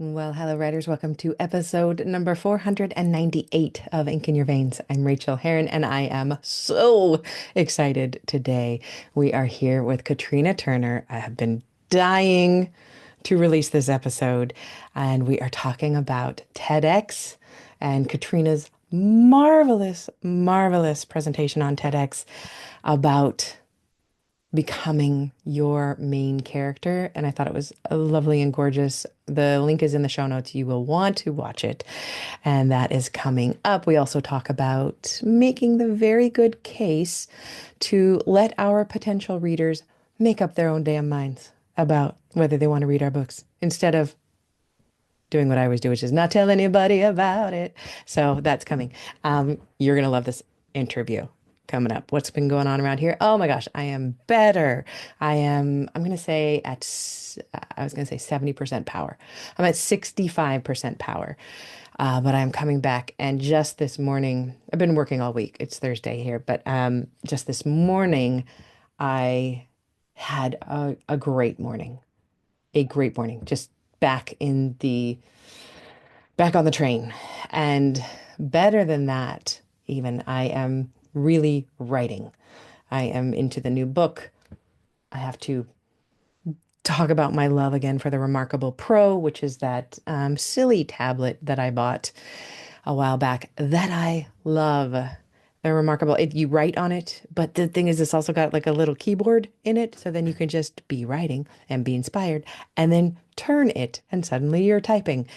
Well, hello, writers. Welcome to episode number 498 of Ink in Your Veins. I'm Rachel Heron, and I am so excited today. We are here with Catriona Turner. I have been dying to release this episode, and we are talking about TEDx and Catriona's marvelous, marvelous presentation on TEDx about becoming your main character. And I thought it was lovely and gorgeous. The link is in the show notes. You will want to watch it. And that is coming up. We also talk about making the very good case to let our potential readers make up their own damn minds about whether they want to read our books instead of doing what I always do, which is not tell anybody about it. So that's coming. You're going to love this interview coming up. What's been going on around here? Oh my gosh, I am better. I'm going to say I was going to say 70% power. I'm at 65% power. But I'm coming back. And just this morning, I've been working all week. It's Thursday here, but just this morning, I had a great morning, a great morning, just back in the back on the train. And better than that, even, I am really writing. I am into the new book. I have to talk about my love again for the Remarkable Pro, which is that silly tablet that I bought a while back that I love. They're remarkable. You write on it, but the thing is, it's also got like a little keyboard in it. So then you can just be writing and be inspired and then turn it and suddenly you're typing.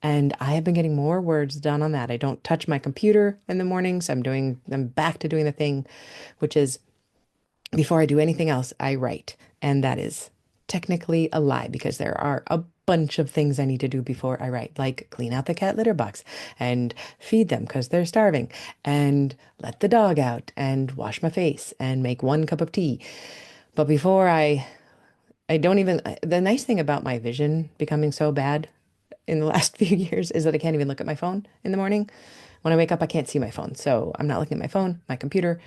And I have been getting more words done on that. I don't touch my computer in the mornings. I'm back to doing the thing, which is before I do anything else, I write. And that is technically a lie because there are a bunch of things I need to do before I write, like clean out the cat litter box and feed them because they're starving and let the dog out and wash my face and make one cup of tea. But before I don't even, the nice thing about my vision becoming so bad in the last few years is that I can't even look at my phone in the morning. When I wake up, I can't see my phone. So I'm not looking at my phone, my computer,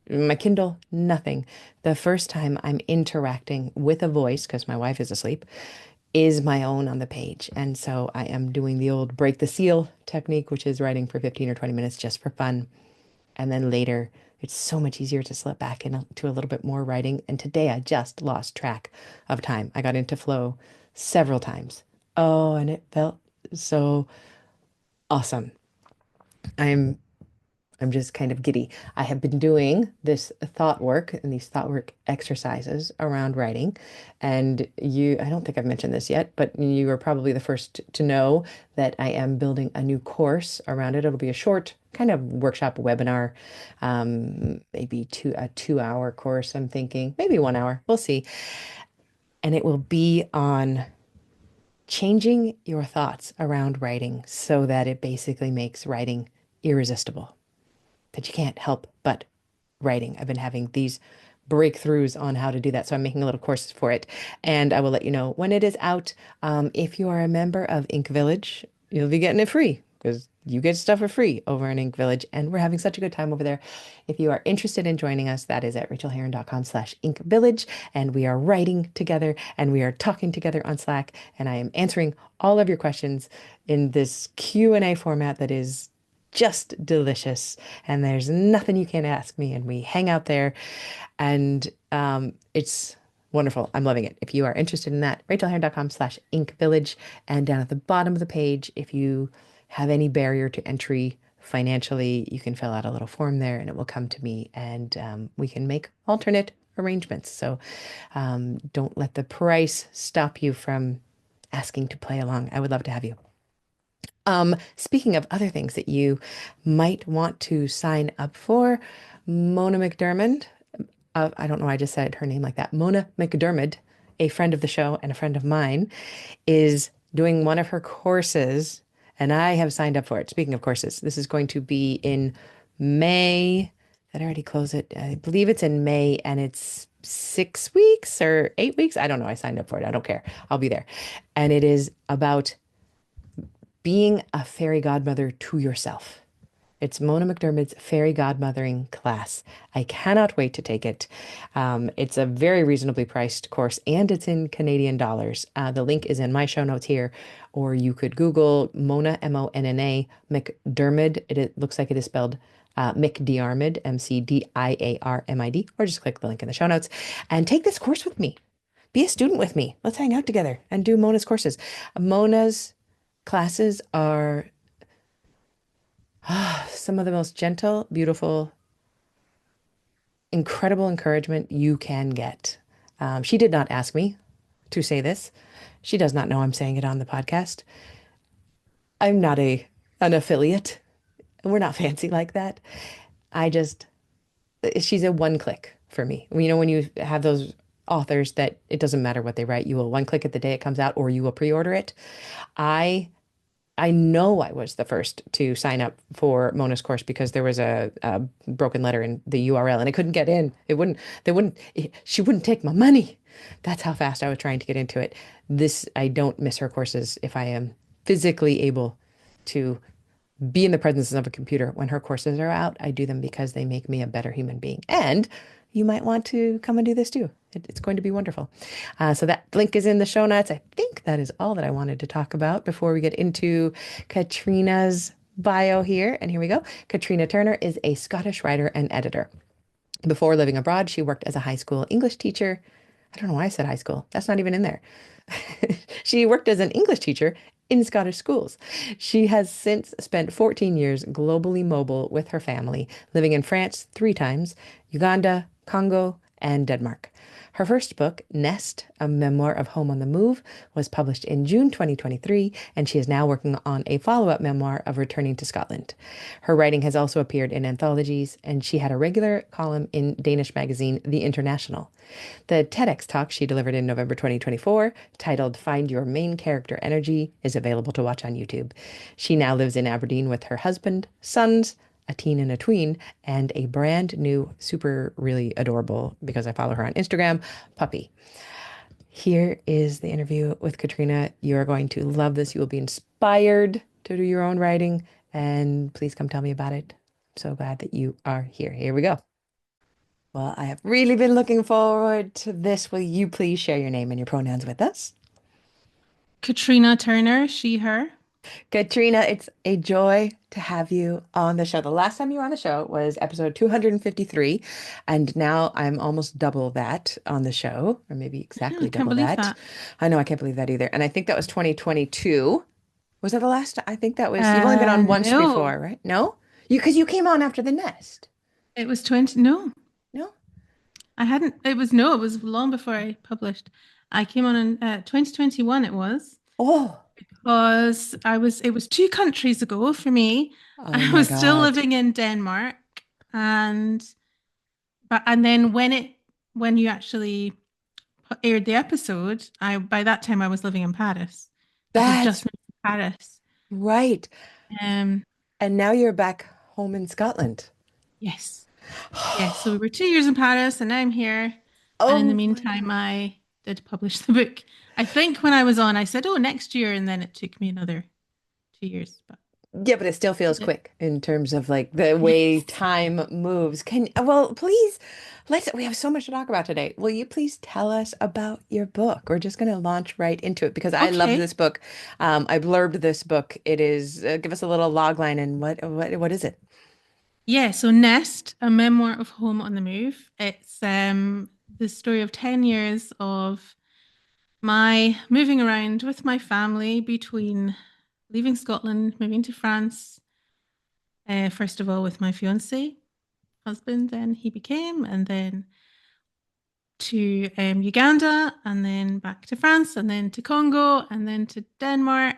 my Kindle, nothing. The first time I'm interacting with a voice, because my wife is asleep, is my own on the page. And so I am doing the old break the seal technique, which is writing for 15 or 20 minutes just for fun. And then later, it's so much easier to slip back into a little bit more writing. And today I just lost track of time. I got into flow several times. Oh, and it felt so awesome. I'm I'm just kind of giddy. I have been doing this thought work and these thought work exercises around writing. And I don't think I've mentioned this yet, but you are probably the first to know that I am building a new course around it. It'll be a short kind of workshop webinar, maybe a 2 hour course, I'm thinking, maybe 1 hour. We'll see. And it will be on changing your thoughts around writing so that it basically makes writing irresistible, that you can't help but writing. I've been having these breakthroughs on how to do that. So I'm making a little course for it. And I will let you know when it is out. If you are a member of Ink Village, you'll be getting it free because you get stuff for free over in Ink Village. And we're having such a good time over there. If you are interested in joining us, that is at rachelheron.com/Ink Village. And we are writing together and we are talking together on Slack. And I am answering all of your questions in this Q&A format that is just delicious. And there's nothing you can't ask me. And we hang out there. And it's wonderful. I'm loving it. If you are interested in that, rachelheron.com/Ink Village. And down at the bottom of the page, if you have any barrier to entry financially, you can fill out a little form there and it will come to me and we can make alternate arrangements. So don't let the price stop you from asking to play along. I would love to have you. Speaking of other things that you might want to sign up for, Mona McDermott, I don't know why I just said her name like that. Mona McDermott, a friend of the show and a friend of mine, is doing one of her courses, and I have signed up for it. Speaking of courses, this is going to be in May. Did I already close it? I believe it's in May, and it's 6 weeks or 8 weeks. I don't know. I signed up for it. I don't care. I'll be there. And it is about being a fairy godmother to yourself. It's Mona McDermott's Fairy Godmothering class. I cannot wait to take it. It's a very reasonably priced course and it's in Canadian dollars. The link is in my show notes here, or you could Google Mona, Monna, McDermott. It looks like it is spelled McDiarmid, McDiarmid, or just click the link in the show notes and take this course with me. Be a student with me. Let's hang out together and do Mona's courses. Mona's classes are some of the most gentle, beautiful, incredible encouragement you can get. She did not ask me to say this. She does not know I'm saying it on the podcast. I'm not an affiliate. We're not fancy like that. I just she's a one click for me. You know, when you have those authors that it doesn't matter what they write, you will one click it the day it comes out or you will pre-order it. I I know I was the first to sign up for Mona's course because there was a broken letter in the URL and I couldn't get in. She wouldn't take my money. That's how fast I was trying to get into it. I don't miss her courses if I am physically able to be in the presence of a computer when her courses are out. I do them because they make me a better human being. And you might want to come and do this too. It's going to be wonderful. So that link is in the show notes. I think that is all that I wanted to talk about before we get into Catriona's bio here. And here we go. Catriona Turner is a Scottish writer and editor. Before living abroad, she worked as a high school English teacher. I don't know why I said high school. That's not even in there. She worked as an English teacher in Scottish schools. She has since spent 14 years globally mobile with her family, living in France 3 times, Uganda, Congo, and Denmark. Her first book, Nest, a memoir of home on the move, was published in June 2023, and she is now working on a follow-up memoir of returning to Scotland. Her writing has also appeared in anthologies, and she had a regular column in Danish magazine The International. The TEDx talk she delivered in November 2024, titled Find Your Main Character Energy, is available to watch on YouTube. She now lives in Aberdeen with her husband, sons, a teen and a tween, and a brand new, super, really adorable, because I follow her on Instagram, puppy. Here is the interview with Catriona. You are going to love this. You will be inspired to do your own writing, and please come tell me about it. So glad that you are here. Here we go. Well, I have really been looking forward to this. Will you please share your name and your pronouns with us? Catriona Turner, she, her. Catriona, it's a joy to have you on the show. The last time you were on the show was episode 253, and now I'm almost double that on the show, or maybe Yeah, I exactly can't double believe that. that. I know I can't believe that either. And I think that was 2022. Was that the last? I think that was, you've only been on once before, No, right? No? Because you came on after the nest. it was 20. No, No? I hadn't. It was long before I published. I came on in 2021, it was, Oh, because it was 2 countries ago for me. oh I my was still God. living in Denmark. And, and then when you actually aired the episode, by that time I was living in Paris. I had That's just moved to Paris. right. Um, And now you're back home in Scotland. yes. Yes, so we were 2 years in Paris and now I'm here. And in the Oh my meantime, God. I did publish the book. I think when I was on, I said, oh, next year. And then it took me another 2 years. But Yeah, but it still feels yeah. quick in terms of like the way Yes. time moves. Well, please, we have so much to talk about today. Will you please tell us about your book? We're just going to launch right into it because I love Okay. this book. I blurbed this book. It is, give us a little log line and what is it? Yeah. So Nest, a memoir of home on the move. It's the story of 10 years of my moving around with my family between leaving Scotland, moving to France, first of all with my fiance husband, then he became, and then to Uganda, and then back to France, and then to Congo, and then to Denmark.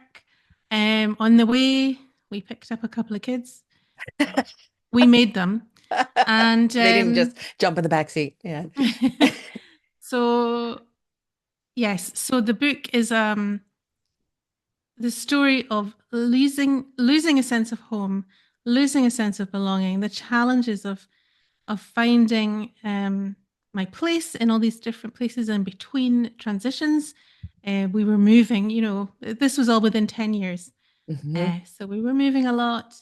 On the way, we picked up a couple of kids. We made them, and They didn't just jump in the back seat. Yeah. so yes. So the book is the story of losing a sense of home, losing a sense of belonging, the challenges of finding my place in all these different places and between transitions. We were moving, this was all within 10 years. Hmm. So we were moving a lot.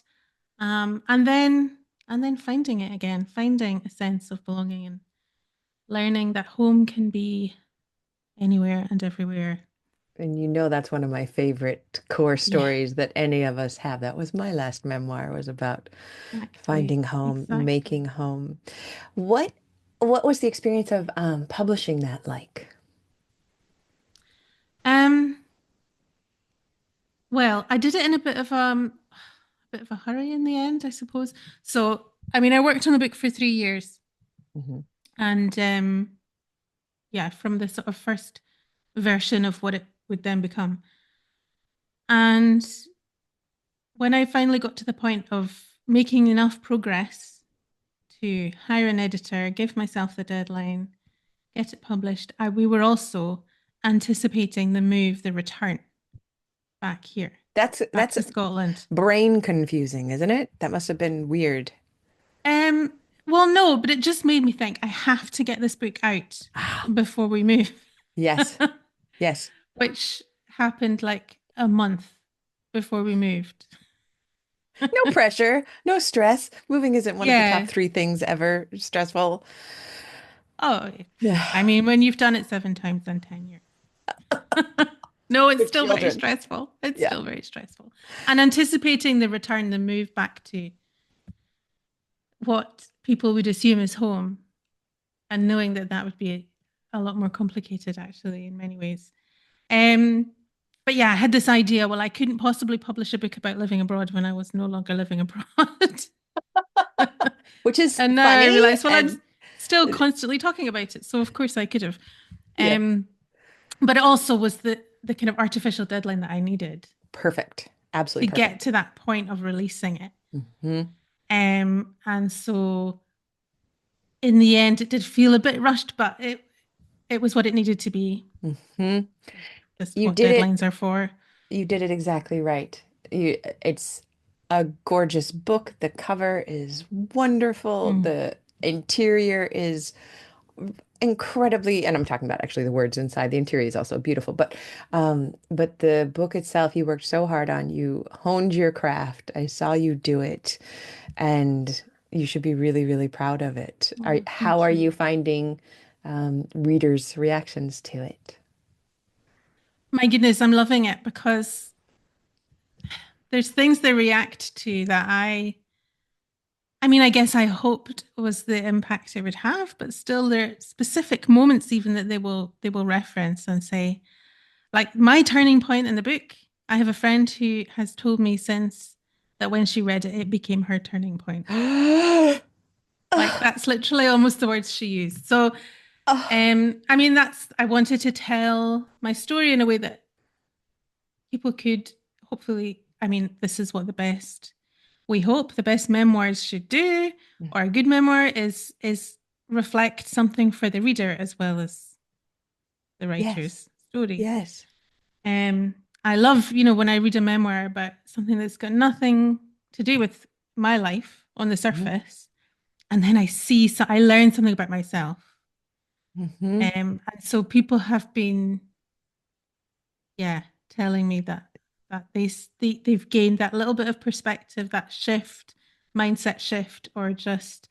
Um, and then and then finding it again, finding a sense of belonging and learning that home can be anywhere and everywhere. And you know that's one of my favorite core Yeah, stories that any of us have. That was my last memoir, was about exactly. finding home, Exactly. making home. What what was the experience of publishing that like? Um, well, I did it in a bit of a hurry in the end, I suppose. So, I mean, I worked on the book for 3 years, Hmm. and yeah, from the sort of first version of what it would then become. And when I finally got to the point of making enough progress to hire an editor, give myself the deadline, get it published, we were also anticipating the move, the return back here, back That's to Scotland. brain confusing, isn't it? That must have been weird. Um, well, no, but it just made me think I have to get this book out Ah, before we move, yes. Yes. which happened like a month before we moved. No pressure, no stress. Moving isn't one of the top Yeah. three things ever stressful. Oh, I Yeah. mean, when you've done it 7 times in 10 years. No, it's With still very children. stressful. It's Yeah. still very stressful. And anticipating the return, the move back to what people would assume is home, and knowing that that would be a lot more complicated, actually, in many ways. Um, but yeah, I had this idea. Well, I couldn't possibly publish a book about living abroad when I was no longer living abroad. Which is And now I funny realize, well, I'm and still constantly talking about it. So of course I could have. yeah, Um, but it also was the kind of artificial deadline that I needed perfect. to Absolutely get perfect. to that point of releasing it. Hmm. And so in the end, it did feel a bit rushed, but it was what it needed to be. Hmm. Just You what did it. deadlines are for. You did it exactly right. It's a gorgeous book. The cover is wonderful. Mm. The interior is incredibly, and I'm talking about actually the words inside. The interior is also beautiful, but the book itself, you worked so hard on. You honed your craft. I saw you do it, and you should be really, really proud of it. Oh, How thank are you. you finding readers' reactions to it? My goodness, I'm loving it because there's things they react to that I mean, I guess I hoped was the impact it would have, but still there are specific moments even that they will reference and say, like my turning point in the book. I have a friend who has told me since that when she read it, it became her turning point. Like Oh, that's literally almost the words she used. So, oh, I mean, that's I wanted to tell my story in a way that people could hopefully. I mean, this is what the best we hope the best memoirs should do, or a good memoir is reflect something for the reader as well as the yes, writer's story. yes. Um, I love, when I read a memoir about something that's got nothing to do with my life on the Mhm. surface, and then I learn something about myself. Mhm. And so people have been, yeah, telling me that they've gained that little bit of perspective, that shift, mindset shift, or just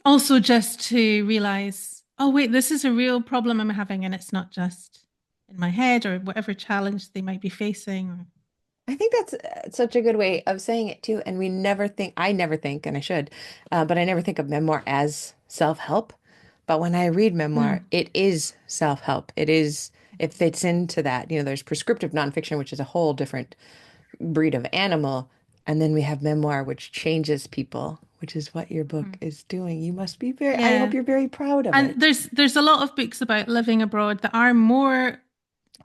also just to realize, oh wait, this is a real problem I'm having, and it's not just in my head or whatever challenge they might be facing. Or, I think that's such a good way of saying it too. And I never think, and I should, but I never think of memoir as self-help. But when I read memoir, mm, it is self-help. It fits into that. There's prescriptive nonfiction, which is a whole different breed of animal. And then we have memoir, which changes people, which is what your book mm. is doing. I hope Yeah. you're very proud of And it. there's a lot of books about living abroad that are more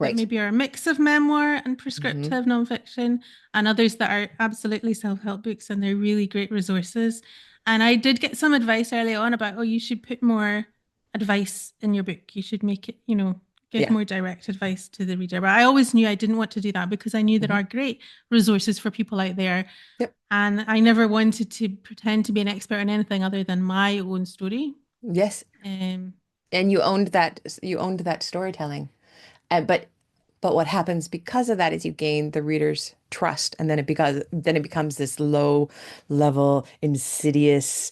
that Right. maybe are a mix of memoir and Hmm. prescriptive nonfiction, and others that are absolutely self-help books and they're really great resources. And I did get some advice early on about, oh, you should put more advice in your book. You should make it, give Yeah. more direct advice to the reader. But I always knew I didn't want to do that because I knew there Hmm. are great resources for people out there. Yep. And I never wanted to pretend to be an expert in anything other than my own story. Yes. Um, And you owned that storytelling. But But what happens because of that is you gain the reader's trust, and then it becomes this low level, insidious,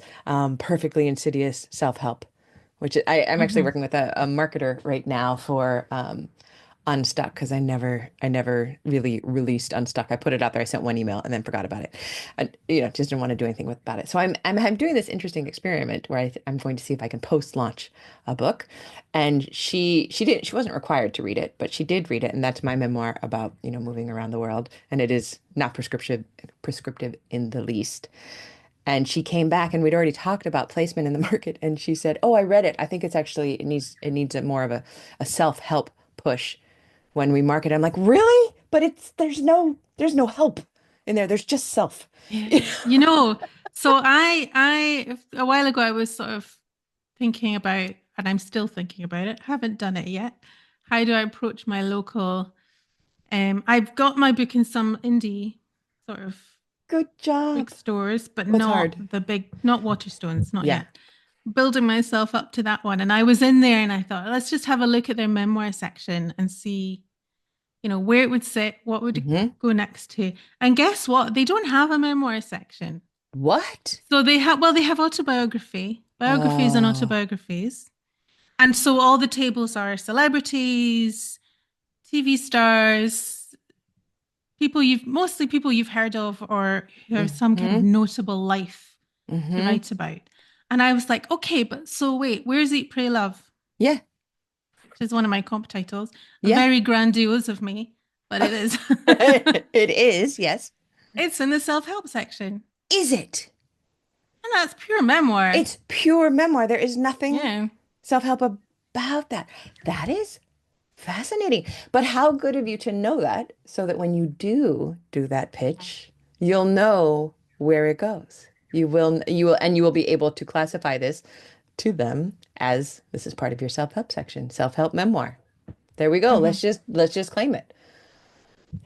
perfectly insidious self-help, which I'm actually Hmm. working with a marketer right now for Unstuck because I never really released Unstuck. I put it out there. I sent one email and then forgot about it. I, just didn't want to do anything about it. So I'm doing this interesting experiment where I'm going to see if I can post launch a book. And she wasn't required to read it, but she did read it, and that's my memoir about moving around the world, and it is not prescriptive in the least. And she came back and we'd already talked about placement in the market, and she said, "Oh, I read it. I think it needs a more of a self-help push when we market." I'm like, "Really?" But there's no help in there. There's just self. Yeah. You know, so a while ago, I was sort of thinking about, and I'm still thinking about it, haven't done it yet. How do I approach my local? I've got my book in some indie sort of Good job. bookstores, but What's hard? not the big, not Waterstones, not Yeah. yet. Building myself up to that one. And I was in there and I thought, let's just have a look at their memoir section and see, where it would sit, what would it Hmm. go next to. And guess what? They don't have a memoir section. What? So they have biographies and Oh. autobiographies. And so all the tables are celebrities, TV stars, mostly people you've heard of or who have some kind of Hmm. notable life to Hmm. write about. And I was like, okay, but so wait, where's Eat, Pray, Love? Yeah. Which is one of my comp titles. Yeah. Very grandiose of me, but it is. It is, yes. It's in the self-help section. Is it? And that's pure memoir. It's pure memoir. There is nothing Yeah. self-help about that. That is fascinating. But how good of you to know that so that when you do that pitch, you'll know where it goes. You will be able to classify this to them as this is part of your self-help section, self-help memoir. There we go. Hmm. Let's just claim it.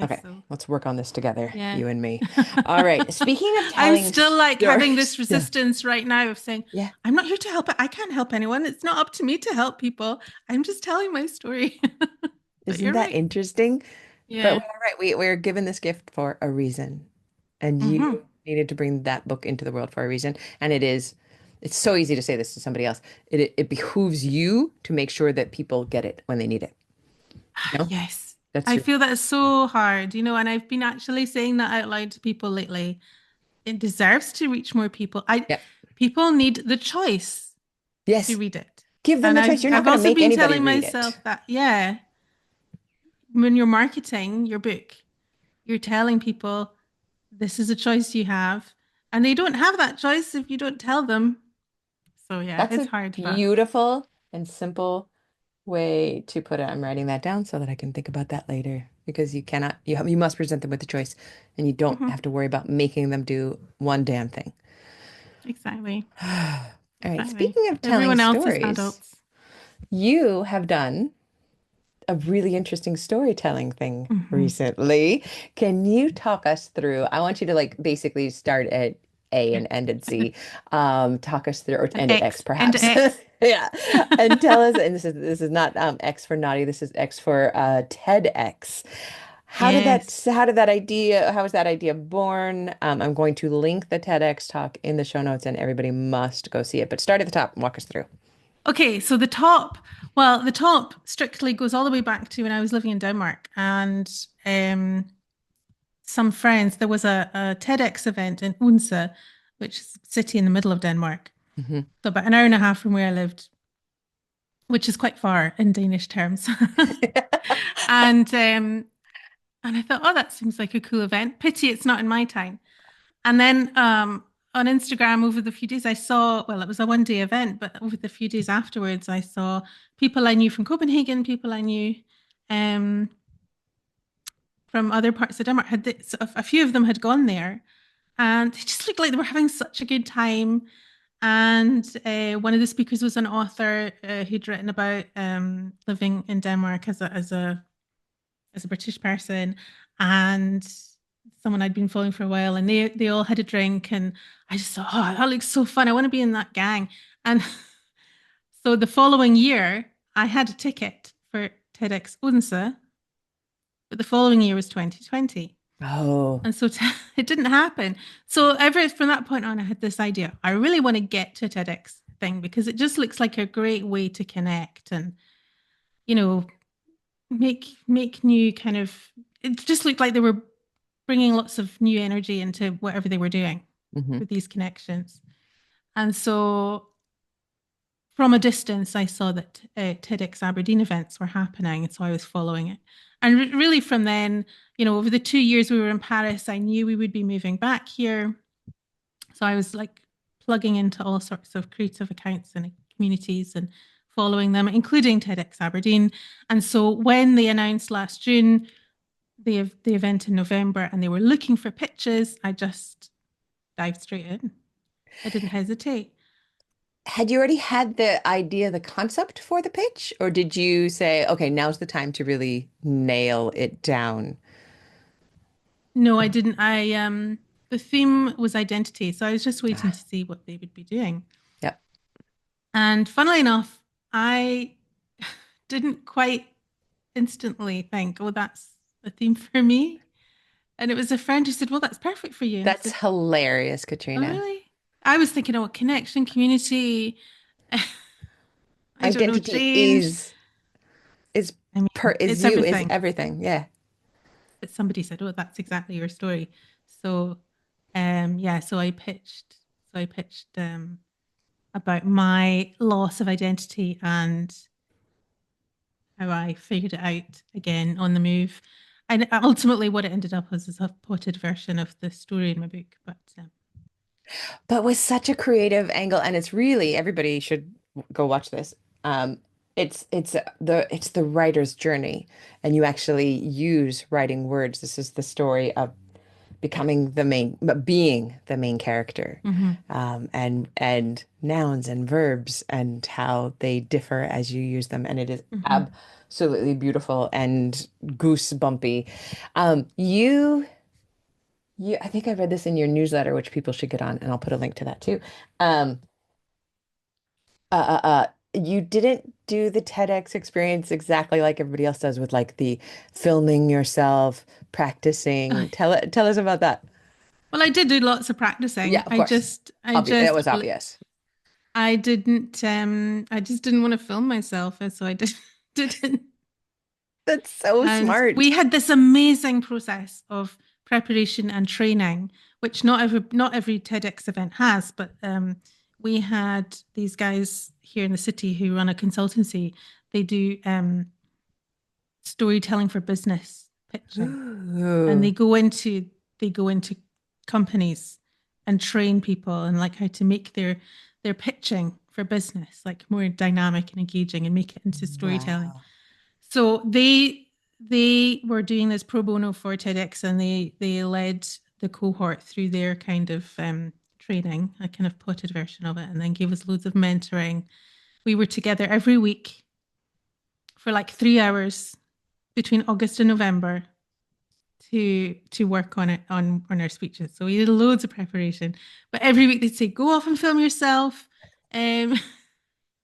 Yes, Okay, so let's work on this together, yeah. you and me. All right. Speaking of I'm telling still like having stories, this yeah, resistance right now of saying, yeah. I'm not here to help it. I can't help anyone. It's not up to me to help people. I'm just telling my story. But Isn't you're that right. interesting? But Yeah. we're all right. We're given this gift for a reason. And Hmm. you needed to bring that book into the world for a reason. And it's so easy to say this to somebody else. It behooves you to make sure that people get it when they need it. You know? Yes. That's I your, feel that is so hard, and I've been actually saying that out loud to people lately. It deserves to reach more people. yeah. People need the choice to Yes. read it. Give them And the choice. You're not I've going to also make been anybody telling read myself it. that, yeah, when you're marketing your book, you're telling people this is a choice you have, and they don't have that choice if you don't tell them. So yeah, That's it's a hard, but beautiful and simple way to put it. I'm writing that down so that I can think about that later because you must present them with the choice and you don't mhm, have to worry about making them do one damn thing. exactly, All right, exactly. speaking of telling Everyone else is stories, adults. you have done a really interesting storytelling thing Hmm. recently. Can you talk us through? I want you to like basically start at A and end at Z. Talk us through, or An end at X X and perhaps. X. Yeah. And tell us, and this is not X for naughty, this is X for TEDx. Yes. How was that idea born? I'm going to link the TEDx talk in the show notes and everybody must go see it. But start at the top and walk us through. Okay, so the top strictly goes all the way back to when I was living in Denmark, and some friends. There was a TEDx event in Odense, which is a city in the middle of Denmark, Hmm. so about an hour and a half from where I lived, which is quite far in Danish terms. and and I thought, oh, that seems like a cool event. Pity it's not in my town. And then on Instagram over the few days, I saw, well, it was a 1 day event, but over the few days afterwards, I saw people I knew from Copenhagen, people I knew um, from other parts of Denmark. So a few of them had gone there, and they just looked like they were having such a good time. And one of the speakers was an author who'd written about living in Denmark as a British person, and someone I'd been following for a while, and they all had a drink, and I just thought, oh, that looks so fun. I want to be in that gang. And so the following year, I had a ticket for TEDx Odense, but the following year was 2020. Oh. And so it didn't happen. So ever from that point on, I had this idea. I really want to get to a TEDx thing because it just looks like a great way to connect and, you know, make new kind of. It just looked like they were bringing lots of new energy into whatever they were doing Hmm. with these connections. And so from a distance, I saw that TEDx Aberdeen events were happening, and so I was following it. And really, from then, over the 2 years we were in Paris, I knew we would be moving back here. So I was like plugging into all sorts of creative accounts and communities and following them, including TEDx Aberdeen. And so when they announced last June the event in November and they were looking for pitches, I just dived straight in. I didn't hesitate. Had you already had the idea, the concept for the pitch, or did you say, okay, now's the time to really nail it down? No, I didn't. The theme was identity, so I was just waiting Ah, to see what they would be doing. yep. And funnily enough, I didn't quite instantly think, "Oh, that's a theme for me." And it was a friend who said, "Well, that's perfect for you." And I That's said, hilarious, "Oh, Katrina. really?" I was thinking, "Oh, connection, community." I don't know, Identity change. is I per mean, is it's you, is everything. everything. Yeah. But somebody said, "Oh, that's exactly your story." So, yeah. So I pitched about my loss of identity and how I figured it out again on the move. And ultimately, what it ended up was is a potted version of the story in my book. But But with such a creative angle, and it's really everybody should go watch this. Um, it's the writer's journey, and you actually use writing words. This is the story of becoming the main, but being the main character, mhm, and nouns and verbs and how they differ as you use them, and it is mhm. absolutely beautiful and goosebumpy. You, I think I read this in your newsletter, which people should get on, and I'll put a link to that too. Um, you didn't do the TEDx experience exactly like everybody else does with like the filming yourself, practicing. Tell us about that. Well, I did do lots of Yeah, practicing. of I course. just, I Obvious. It just, was obvious. I didn't, I just didn't want to film myself, and so I didn't. That's so And smart. we had this amazing process of preparation and training, which not every TEDx event has, but we had these guys here in the city who run a consultancy. They do storytelling for business pitching, and Ooh, they go into companies and train people and like how to make their pitching for business like more dynamic and engaging and make it into storytelling. wow. So they were doing this pro bono for TEDx, and they led the cohort through their kind of training, a kind of potted version of it, and then gave us loads of mentoring. We were together every week for like 3 hours between August and November to work on it on our speeches. So we did loads of preparation, but every week they'd say, "Go off and film yourself," and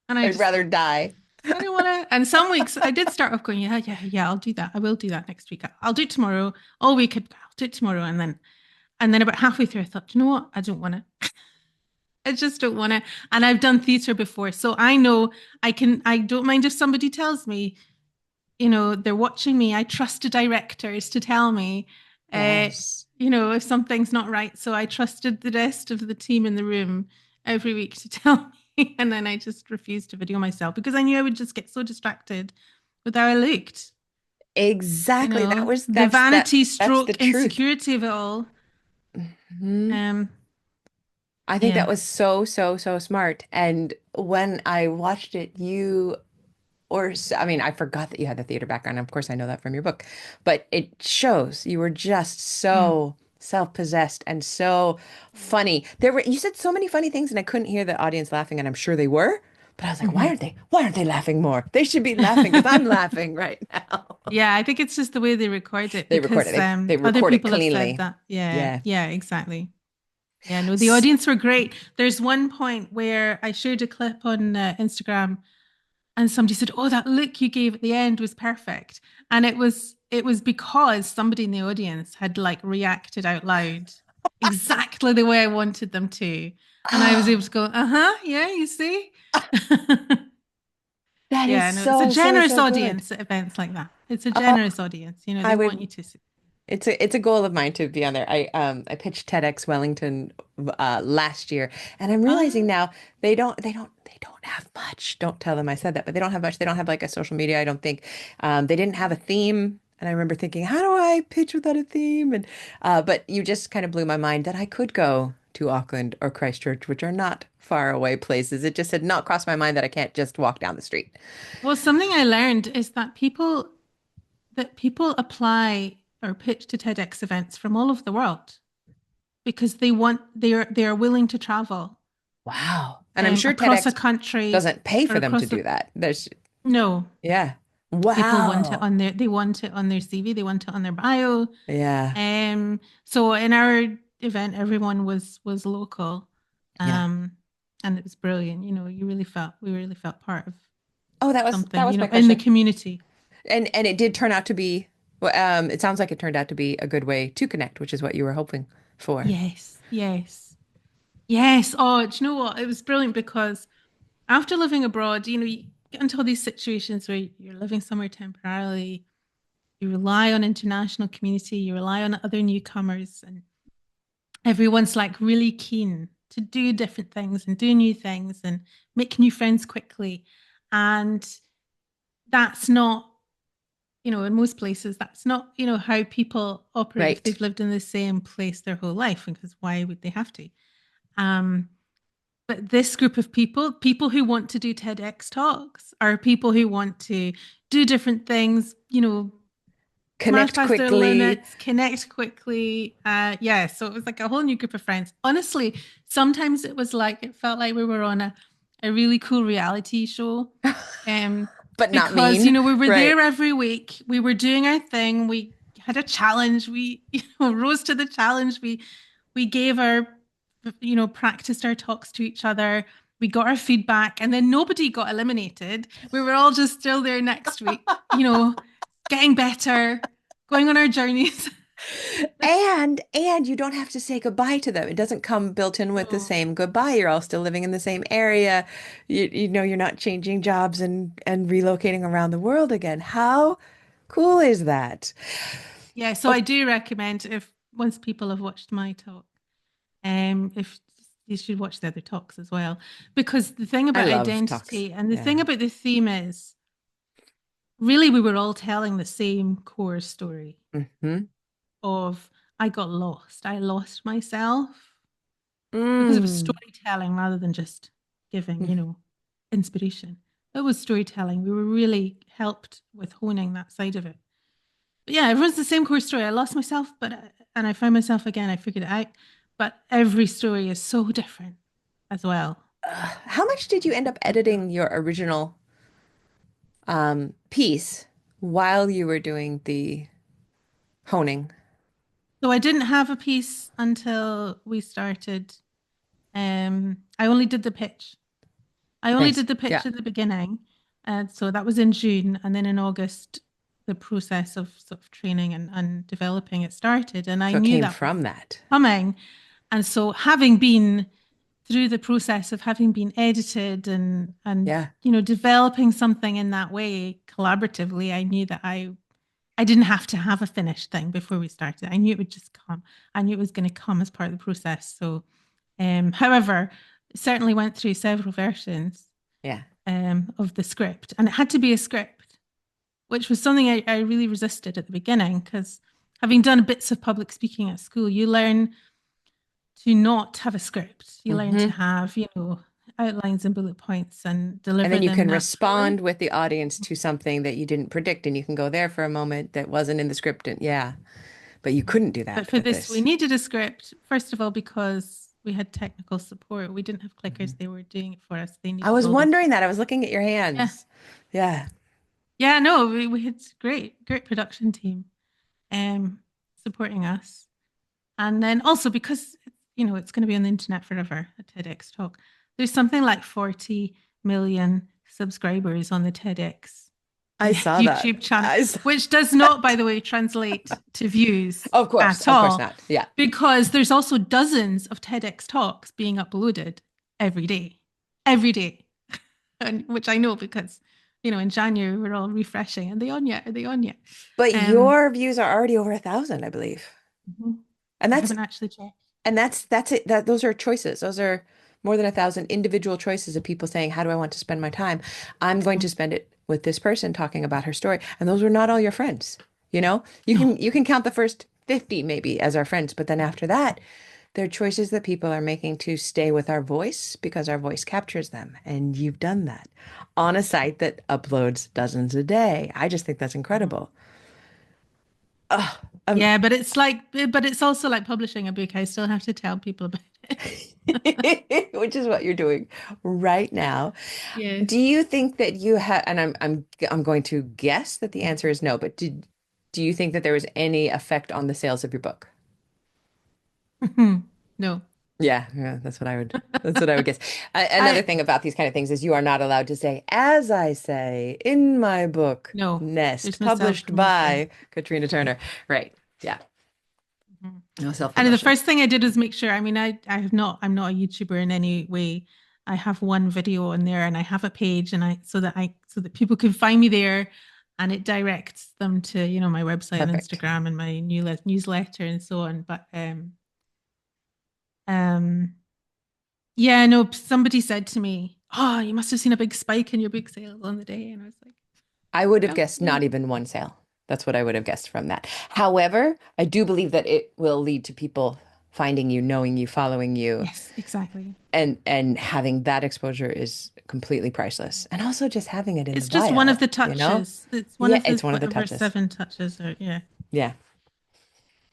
I I'd just rather thought, die. I don't want to. And some weeks I did start off going, "Yeah, yeah, yeah, I'll do that. I will do that next week. I'll do it tomorrow." All week I'll do it tomorrow, and then about halfway through I thought, you know what? I don't want to. I just don't want to. And I've done theatre before, so I know I can. I don't mind if somebody tells me, they're watching me. I trust the directors to tell me, uh, Yes. if something's not right. So I trusted the rest of the team in the room every week to tell me. And then I just refused to video myself because I knew I would just get so distracted with how I looked. Exactly. The vanity That's the stroke truth. insecurity of it all. Mhm. Um, I think that yeah. was so, so, so smart. And when I watched it, I mean, I forgot that you had the theater background. Of course, I know that from your book, but it shows you were just Mm, so self-possessed and so funny. You said so many funny things, and I couldn't hear the audience laughing, and I'm sure they were, but I was like, mhm. why aren't they laughing more? They should be laughing because I'm laughing right now. Yeah, I think it's just the way they record it They record it. because They other record it people have said cleanly. that. Yeah, Yeah. yeah, exactly. Yeah, no, the S- audience were great. There's one point where I shared a clip on Instagram, and somebody said, "Oh, that look you gave at the end was perfect," and it was it was because somebody in the audience had like reacted out loud exactly the way I wanted them to. And I was able Oh, to go, uh-huh, yeah, you see? that is Yeah, no, it's a so, so, generous so good. audience at events like that. It's a Oh, generous audience. You know, I they want would. you to see. It's a goal of mine to be on there. I pitched TEDx Wellington last year, and I'm realizing Ah, now they don't have much. Don't tell them I said that, but they don't have much. They don't have like a social media, I don't think. They didn't have a theme, and I remember thinking, how do I pitch without a theme? And but you just kind of blew my mind that I could go to Auckland or Christchurch, which are not far away places. It just had not crossed my mind that I can't just walk down the street. well, something I learned is that people apply or pitch to TEDx events from all over the world because they are willing to travel Wow. And I'm sure across a TEDx country doesn't pay or for them to across a do that. There's no. Yeah. People want it Wow. on their CV, they want it on their bio. Yeah. So in our event, everyone was local, Yeah. um, and it was brilliant. You know, we really felt part of Oh, that something. was my In the question. community. And it did turn out to be well, it sounds like it turned out to be a good way to connect, which is what you were hoping for. Yes, yes, yes. Oh, do you know what? It was brilliant because after living abroad, you know, you get into all these situations where you're living somewhere temporarily. You rely on international community. You rely on other newcomers, and everyone's like really keen to do different things and do new things and make new friends quickly. And that's not, you know, in most places, that's not, you know, how people operate if Right. they've lived in the same place their whole life, because why would they have to? Um, but this group of people, people who want to do TEDx talks, are people who want to do different things, you know, smash Connect past their quickly. limits, connect quickly. Yeah, so it was like a whole new group of friends. Honestly, sometimes it felt like we were on a really cool reality show. Um, But not because, you mean. know, we were Right. there every week. We were doing our thing. We had a challenge. We, you know, rose to the challenge. We gave our, you know, practiced our talks to each other. We got our feedback, and then nobody got eliminated. We were all just still there next week, you know, getting better, going on our journeys. And you don't have to say goodbye to them. It doesn't come built in with the So, same goodbye. You're all still living in the same area. You know you're not changing jobs and relocating around the world again. How cool is that? yeah, so Oh, I do recommend, if once people have watched my talk, if you should watch the other talks as well, because the thing I about love talks. identity and the thing Yeah. about the theme is really we were all telling the same core story Hmm. of I got lost. I lost myself because it was Mm. storytelling rather than just giving, you know, inspiration. It was storytelling. We were really helped with honing that side of it. But yeah, everyone's the same core story. I lost myself, and I found myself again. I figured it out. But every story is so different as well. How much did you end up editing your original piece while you were doing the honing? So I didn't have a piece until we started. I only did the pitch. I only Nice. did the Yeah. pitch at the beginning. And so that was in June. And then in August, the process of sort of training and developing it started. And I So it knew came that was from that. coming. And so having been through the process of having been edited and Yeah. you know developing something in that way collaboratively, I knew that I didn't have to have a finished thing before we started. I knew it would just come. I knew it was going to come as part of the process. So however, it certainly went through several versions Yeah. of the script, and it had to be a script, which was something I really resisted at the beginning because having done bits of public speaking at school, you learn to not have a script. You learn to Hmm. have, you know, outlines and bullet points and And deliver then you them can naturally. respond with the audience to something that you didn't predict, and you can go there for a moment that wasn't in the script. And yeah, but you couldn't do But that for with this, we this. needed a script, first of all, because we had technical support. We didn't have Mhm. clickers, they were doing it for us. They I needed was all the. wondering that. I was looking at your Yeah. hands. Yeah. Yeah, no, we had great production team um supporting us. And then also because you know it's going to be on the internet forever, a TEDx talk. There's something like 40 million subscribers on the TEDx I saw that. YouTube channel, I saw, which does not, by the way, translate to views at of course all, not. Yeah. because there's also dozens of TEDx talks being uploaded every day, every day, and which I know because in January we're all refreshing. Are they on yet? Are they on yet? But Um, your views are already over 1,000, I believe. mhm. And I that's haven't actually checked. that's it. Those are choices. Those are more than 1,000 individual choices of people saying, "How do I want to spend my time? I'm going to spend it with this person talking about her story." And those were not all your friends. You know, No. you can count the first 50 maybe as our friends, but then after that, they're choices that people are making to stay with our voice because our voice captures them. And you've done that on a site that uploads dozens a day. I just think that's incredible. Oh, um, Yeah, but it's also like publishing a book. I still have to tell people about it. which is what you're doing right now. Yeah. Do you think that you have, and I'm going to guess that the answer is no, but do you think that there was any effect on the sales of your book? No. Yeah, yeah, that's what I would guess. Another I thing about these kind of things is you are not allowed to say, as I say in my book, No. Nest, There's no published self-promotion. by Catriona Turner. Right. Yeah. Mhm. No And the self-promotion. first thing I did was make sure, I mean, I'm not a YouTuber in any way. I have one video on there and I have a page and so that people can find me there and it directs them to, my website and Perfect. Instagram and my newsletter and so on. But um yeah, no, somebody said to me, "Oh, you must have seen a big spike in your book sales on the day." And I was like, I would have "Well, guessed not even one sale. That's what I would have guessed from that. However, I do believe that it will lead to people finding you, knowing you, following you, yes, exactly." and having that exposure is completely priceless. And also just having it in the It's just one of bio, the you know? touches. It's one Yeah, of the it's one of the whatever touches. 7 touches or yeah, Yeah,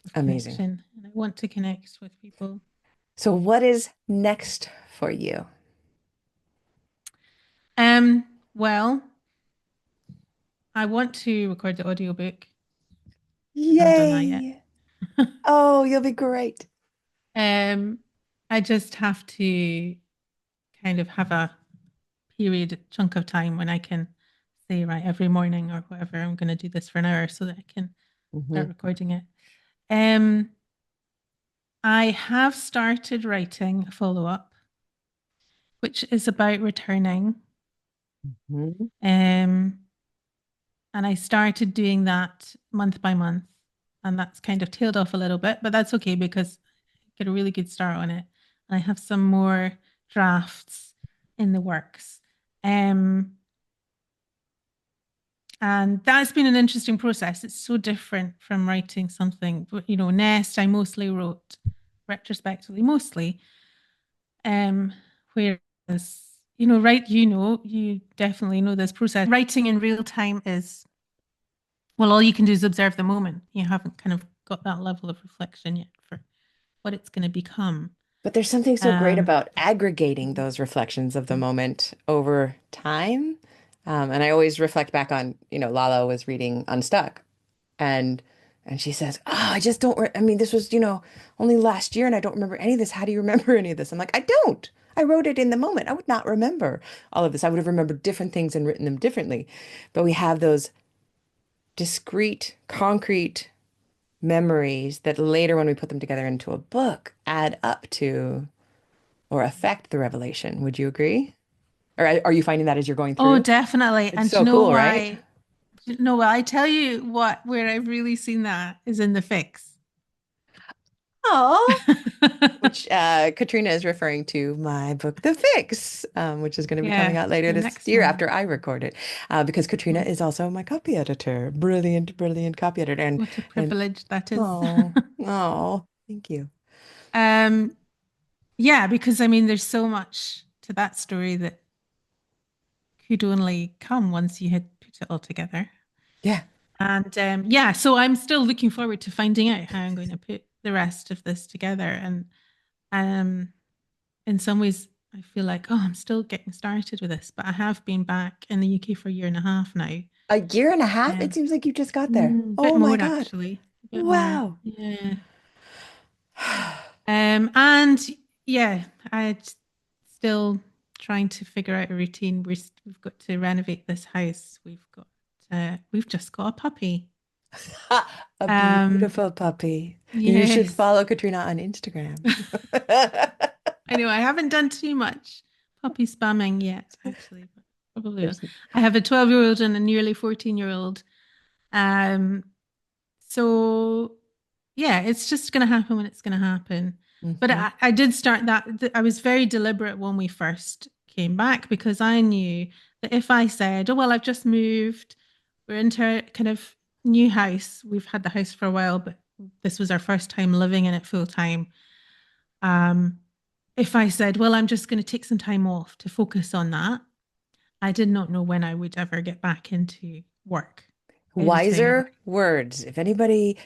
of amazing. connection. And I want to connect with people. So what is next for you? Well, I want to record the audiobook. I haven't done that yet. Yay! Oh, you'll be great. Um, I just have to kind of have a chunk of time when I can say, right, every morning or whatever, I'm going to do this for an hour so that I can start Hmm. recording it. Um, I have started writing a follow-up, which is about returning. Hmm. Um, and I started doing that month by month. And that's kind of tailed off a little bit, but that's okay because I get a really good start on it. And I have some more drafts in the works. Um, and that's been an interesting process. It's so different from writing something. But, Nest, I mostly wrote retrospectively, mostly. Whereas, you definitely know this process. Writing in real time is, well, all you can do is observe the moment. You haven't kind of got that level of reflection yet for what it's going to become. But there's something so great Um, about aggregating those reflections of the moment over time. And I always reflect back on, Lala was reading Unstuck, and she says, "Oh, I just don't. I mean, this was, only last year, and I don't remember any of this. How do you remember any of this?" I'm like, "I don't. I wrote it in the moment. I would not remember all of this. I would have remembered different things and written them differently." But we have those discrete, concrete memories that later, when we put them together into a book, add up to or affect the revelation. Would you agree? Or are you finding that as you're going oh, through? definitely. It's And do so you know cool, right? why? No, well, I tell you where I've really seen that is in the fix. Oh, which Katrina is referring to my book, The Fix, which is going to be coming Yeah, out later the this next year one. after I record it, because Katrina is also my copy editor. Brilliant, brilliant copy editor. What a And privilege that is. oh, oh, thank you. um, yeah, because I mean, there's so much to that story that could only come once you had put it all together. Yeah. And yeah, so I'm still looking forward to finding out how I'm going to put the rest of this together. And um, in some ways, I feel like, oh, I'm still getting started with this, but I have been back in the UK for a year and a half now. A year and a half? It Um, seems like you just got there. a bit Oh my more God. actually, a bit more. Wow. Yeah. And yeah, I still trying to figure out a routine. We've got to renovate this house. We've got we've just got a puppy. A Um, beautiful puppy. You should yes, follow Catriona on Instagram. I know I haven't done too much puppy spamming yet, actually, but probably will. There's, I have a 12-year-old and a nearly 14-year-old. Um, so yeah, it's just going to happen when it's going to happen. But Mhm. I did start that. I was very deliberate when we first came back because I knew that if I said, "Oh well, I've just moved, we're into a kind of new house. We've had the house for a while, but this was our first time living in it full time." Um, if I said, "Well, I'm just going to take some time off to focus on that," I did not know when I would ever get back into work, editing. Wiser words. If anybody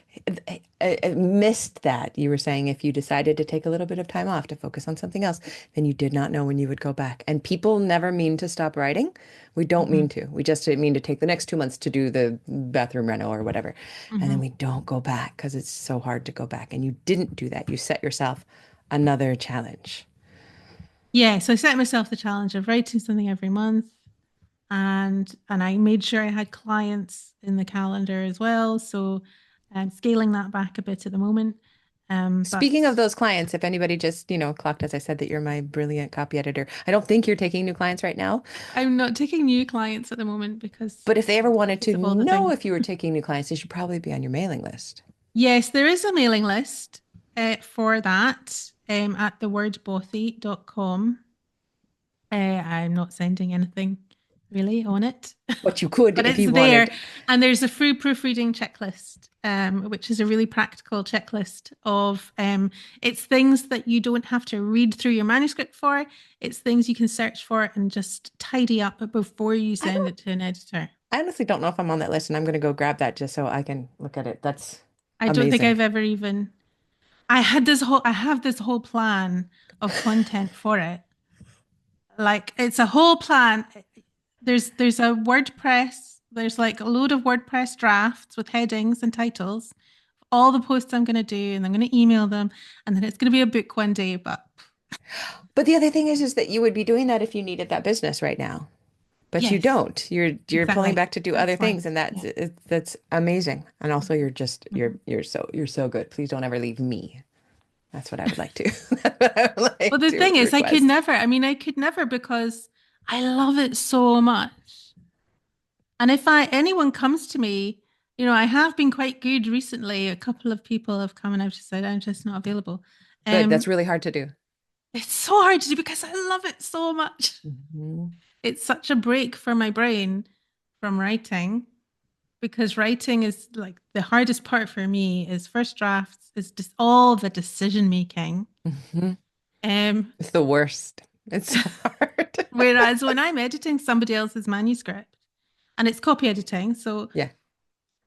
missed that, you were saying if you decided to take a little bit of time off to focus on something else, then you did not know when you would go back. And people never mean to stop writing. We don't Mm-hmm. mean to. We just mean to take the next 2 months to do the bathroom reno or whatever. And then Mm-hmm. we don't go back because it's so hard to go back. And you didn't do that. You set yourself another challenge. Yeah, so I set myself the challenge of writing something every month, and I made sure I had clients in the calendar as well. So I'm scaling that back a bit at the moment. Speaking But of those clients, if anybody just, clocked as I said that you're my brilliant copy editor, I don't think you're taking new clients right now. I'm not taking new clients at the moment But if they ever wanted to because of all the know things. if you were taking new clients, they should probably be on your mailing list. Yes, there is a mailing list for that at thewordbothy.com. I'm not sending anything really on it, But you could but if it's you there. wanted. And there's a free proofreading checklist, which is a really practical checklist of it's things that you don't have to read through your manuscript for. It's things you can search for and just tidy up before you I send don't, it to an editor. I honestly don't know if I'm on that list, and I'm going to go grab that just so I can look at it. That's I don't think amazing. I've ever even. I have this whole plan of content for it. Like it's a whole plan. There's a WordPress. There's like a load of WordPress drafts with headings and titles. All the posts I'm going to do, and I'm going to email them, and then it's going to be a book one day. But But the other thing is that you would be doing that if you needed that business right now. But you yes, don't. You're pulling exactly. back to do other That's why. things, and Yeah. that's amazing. And also, Mhm. you're just Mhm. you're so good. Please don't ever leave me. That's what I would like to. That's what I would Well, like the to thing is, I could request. never. I mean, I could never because I love it so much. And if anyone comes to me, I have been quite good recently. A couple of people have come and I've just said I'm just not available. Good. That's Um, really hard to do. it's so hard to do because I love it so much. Mhm. It's such a break for my brain from writing because writing is like the hardest part for me is first drafts, is just all the decision making. Mhm. Um, It's the worst. It's so hard. whereas when I'm editing somebody else's manuscript and it's copy editing, so Yeah.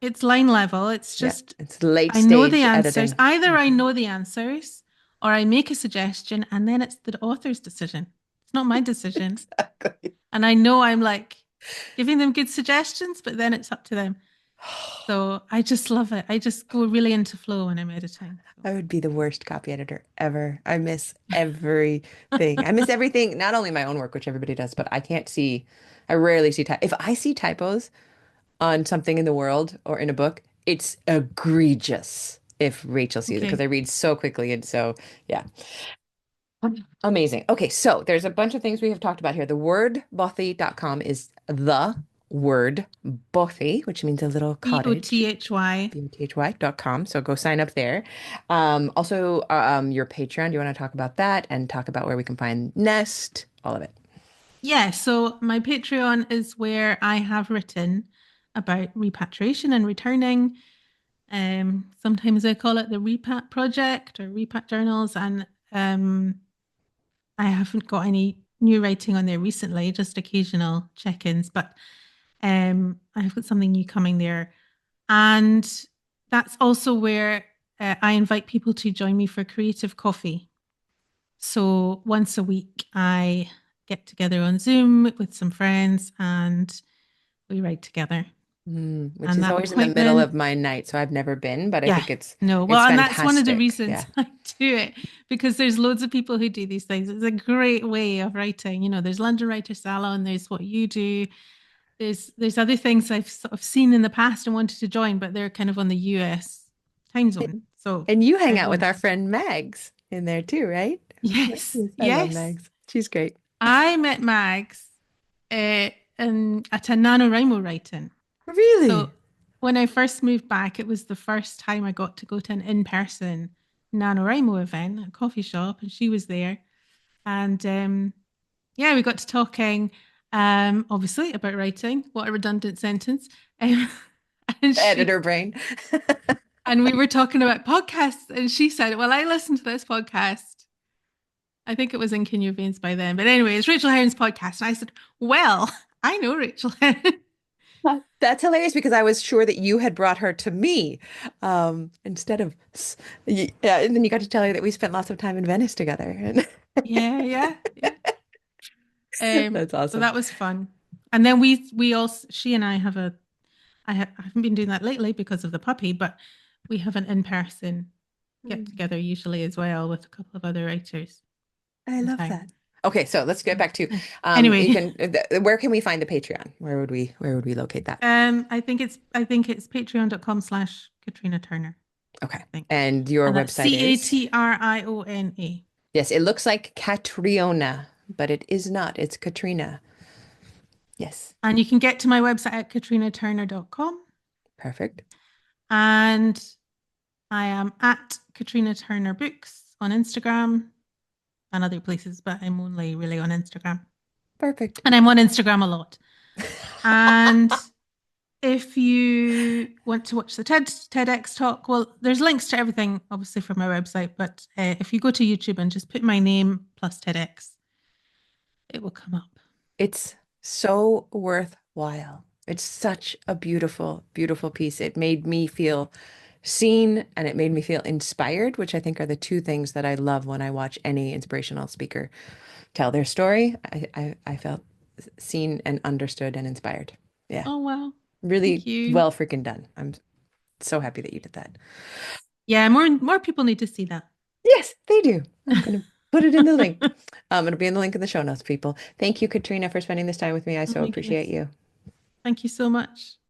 it's line level, it's Yeah. just It's late I know the stage answers. editing. Either I Mhm. know the answers or I make a suggestion and then it's the author's decision. It's not my decision. Exactly. And I know I'm like giving them good suggestions, but then it's up to them. So I just love it. I just go really into flow when I'm editing. I would be the worst copy editor ever. I miss everything. I miss everything, not only my own work, which everybody does, but I rarely see type. If I see typos on something in the world or in a book, it's egregious if Rachel sees it because I Okay. read so quickly. And so, yeah. Amazing. Okay, so there's a bunch of things we have talked about here. The word bothy.com is the word bothy, which means a little cottage. BOTHY. BOTHY.com. So go sign up there. Also, your Patreon. Do you want to talk about that and talk about where we can find Nest, all of it? Yeah, so my Patreon is where I have written about repatriation and returning. Sometimes I call it the Repat Project or Repat Journals, and I haven't got any new writing on there recently, just occasional check-ins, but I've got something new coming there. And that's also where I invite people to join me for creative coffee. So once a week, I get together on Zoom with some friends and we write together. Which And is that always in the middle appointment, of my night, so I've never been, but I yeah, think it's no. Well, it's and that's one of the fantastic. reasons Yeah. I do it because there's loads of people who do these things. It's a great way of writing. There's London Writer Salon, there's what you do. there's other things I've sort of seen in the past and wanted to join, but they're kind of on the US time zone. So And you hang I out with our won't. friend Mags in there too, right? Yes, Yes, I love yes. Mags. She's great. I met Mags at a NaNoWriMo writing. Really? So when I first moved back, it was the first time I got to go to an in-person NaNoWriMo event at a coffee shop, and she was there. And yeah, we got to talking, obviously, about writing. What a redundant sentence. Um, and Editor brain. we were talking about podcasts, and she said, "Well, I listened to this podcast. I think it was in Can Your Veins by then, but anyway, it's Rachel Herron's podcast." And I said, "Well, I know Rachel Herron." That's hilarious because I was sure that you had brought her to me instead of, yeah, and then you got to tell her that we spent lots of time in Venice together. Yeah, yeah, yeah. That's So awesome. that was fun. And then we also she and I have I haven't been doing that lately because of the puppy, but we have an in-person get Mm. together usually as well with a couple of other writers I in love town. that. Okay, so let's get So back to you anyway, can where can we find the Patreon? Where would we locate that? I think it's patreon.com/Catriona Turner, Okay. I think. And your And that's website is? Catriona. Yes, it looks like Catriona, but it is not. It's Katrina. Yes. And you can get to my website at catrionaturner.com. Perfect. And I am at Catriona Turner Books on Instagram and other places, but I'm only really on Instagram. Perfect. And I'm on Instagram a lot. And if you want to watch the TEDx talk, well, there's links to everything, obviously, from my website. But if you go to YouTube and just put my name plus TEDx, it will come up. It's so worthwhile. It's such a beautiful, beautiful piece. It made me feel seen and it made me feel inspired, which I think are the two things that I love when I watch any inspirational speaker tell their story. I felt seen and understood and inspired. Yeah, Oh, well, thank really you. well freaking done. I'm so happy that you did that. Yeah, more people need to see that. Yes, they do. I'm going to put it in the link. It'll be in the link in the show notes, people. Thank you, Katrina, for spending this time with me. I Oh so my appreciate goodness. you. Thank you so much.